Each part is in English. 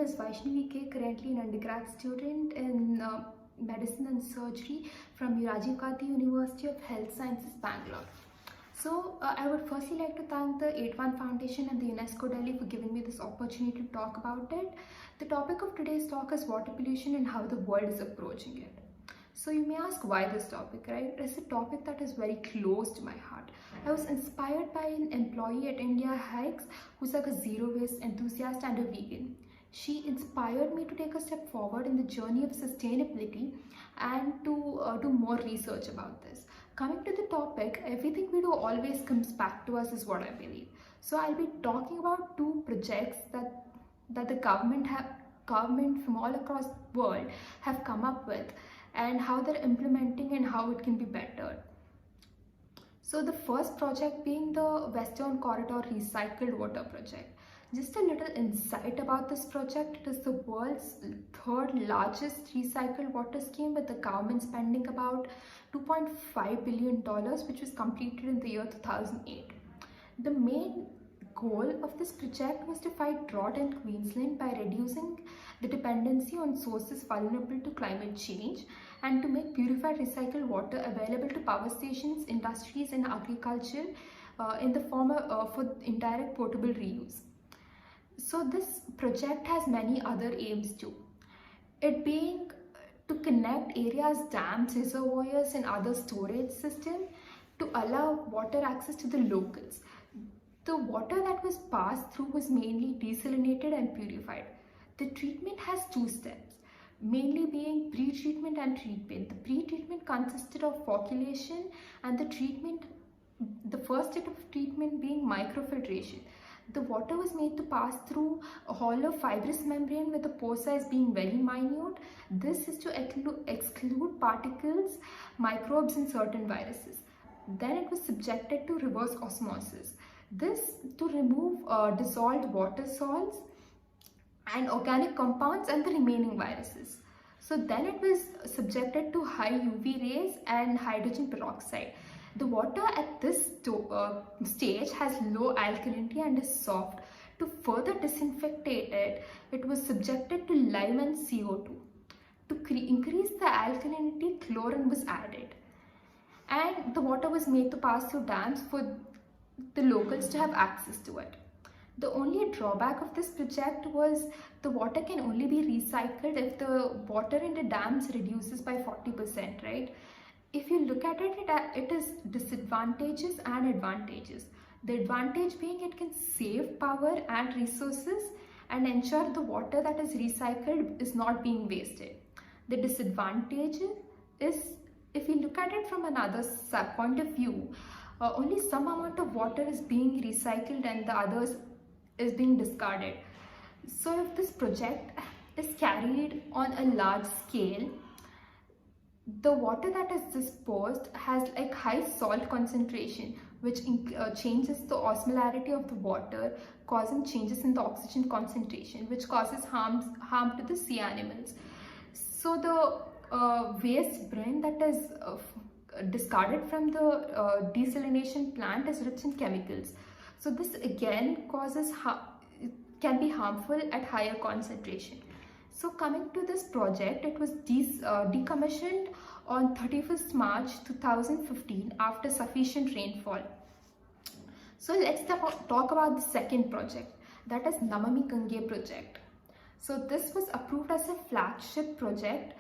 is Vaishnavi K, currently an undergrad student in medicine and surgery from Rajiv Gandhi University of Health Sciences, Bangalore. I would firstly like to thank the 81 Foundation and the UNESCO Delhi for giving me this opportunity to talk about it. The topic of today's talk is water pollution and how the world is approaching it. So you may ask why this topic, right? It's a topic that is very close to my heart. I was inspired by an employee at India Hikes who's like a zero waste enthusiast and a vegan. She inspired me to take a step forward in the journey of sustainability and to do more research about this. Coming to the topic, everything we do always comes back to us is what I believe. So I'll be talking about two projects that the government from all across the world have come up with, and how they're implementing and how it can be bettered. So the first project being the Western Corridor Recycled Water Project. Just a little insight about this project. It is the world's third largest recycled water scheme, with the government spending about $2.5 billion, which was completed in the year 2008. The main goal of this project was to fight drought in Queensland by reducing the dependency on sources vulnerable to climate change, and to make purified recycled water available to power stations, industries and agriculture in the form of for indirect potable reuse. So this project has many other aims too. It being to connect areas, dams, reservoirs and other storage systems to allow water access to the locals. The water that was passed through was mainly desalinated and purified. The treatment has two steps, mainly being pre-treatment and treatment. The pre-treatment consisted of flocculation, and the first step of treatment being microfiltration. The water was made to pass through a hollow fibrous membrane with the pore size being very minute. This is to exclude particles, microbes and certain viruses. Then it was subjected to reverse osmosis. This to remove dissolved water salts and organic compounds and the remaining viruses. So then it was subjected to high UV rays and hydrogen peroxide. The water at this stage has low alkalinity and is soft. To further disinfect it, it was subjected to lime and CO2. To increase the alkalinity, chlorine was added. And the water was made to pass through dams for the locals to have access to it. The only drawback of this project was the water can only be recycled if the water in the dams reduces by 40%, right? If you look at it, it is disadvantages and advantages. The advantage being it can save power and resources and ensure the water that is recycled is not being wasted. The disadvantage is, if you look at it from another point of view, only some amount of water is being recycled and the others is being discarded. So if this project is carried on a large scale, the water that is disposed has like high salt concentration, which changes the osmolarity of the water, causing changes in the oxygen concentration, which causes harm to the sea animals. So the waste brine that is discarded from the desalination plant is rich in chemicals. So this again can be harmful at higher concentration. So coming to this project, it was decommissioned on 31st March 2015 after sufficient rainfall. So let's talk about the second project, that is Namami Gange project. So this was approved as a flagship project.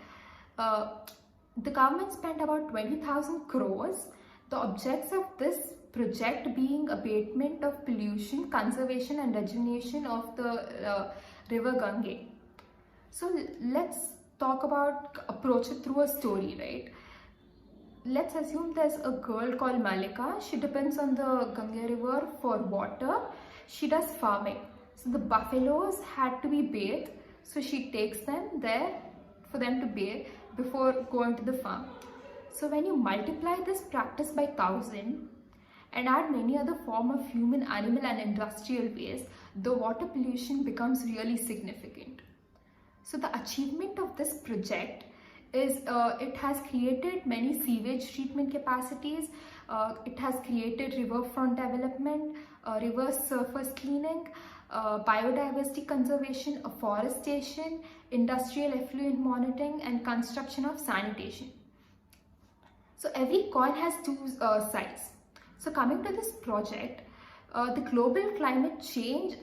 The government spent about 20,000 crores. The objects of this project being abatement of pollution, conservation and rejuvenation of the river Gange. So let's talk about approach it through a story, right? Let's assume there's a girl called Malika. She depends on the Gange river for water. She does farming. So the buffaloes had to be bathed. So she takes them there for them to bathe before going to the farm. So when you multiply this practice by 1,000 and add many other forms of human, animal and industrial waste, the water pollution becomes really significant. So the achievement of this project is it has created many sewage treatment capacities, it has created riverfront development, reverse surface cleaning, biodiversity conservation, afforestation, industrial effluent monitoring, and construction of sanitation. So every coin has two sides. So coming to this project, the global climate change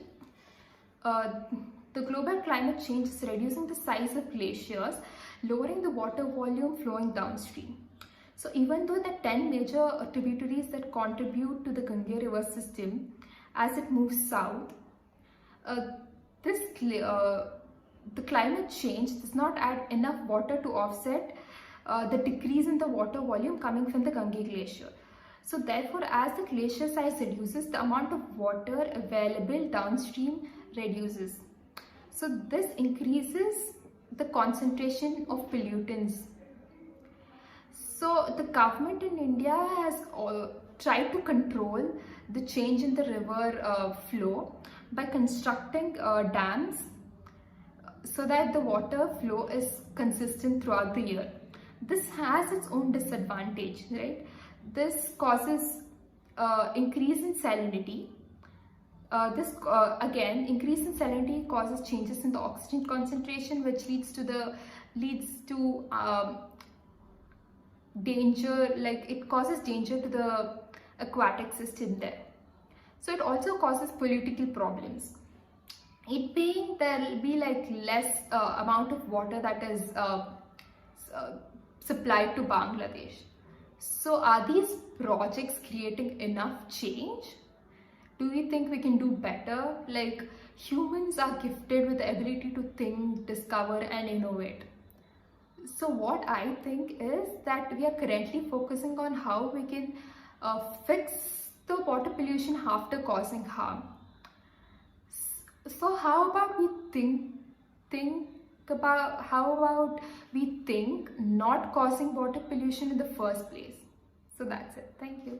is reducing the size of glaciers, lowering the water volume flowing downstream. So even though the 10 major tributaries that contribute to the Ganga river system as it moves south, the climate change does not add enough water to offset the decrease in the water volume coming from the Ganga glacier. So therefore, as the glacier size reduces, the amount of water available downstream reduces. So this increases the concentration of pollutants. So the government in India has tried to control the change in the river flow by constructing dams so that the water flow is consistent throughout the year. This has its own disadvantage, right? This causes increase in salinity. Increase in salinity causes changes in the oxygen concentration, which leads to danger. Like it causes danger to the aquatic system there. So it also causes political problems. It being there will be like less amount of water that is supplied to Bangladesh. So are these projects creating enough change? Do we think we can do better? Like humans are gifted with the ability to think, discover and innovate. So what I think is that we are currently focusing on how we can fix the water pollution after causing harm. So how about we think not causing water pollution in the first place? So that's it. Thank you.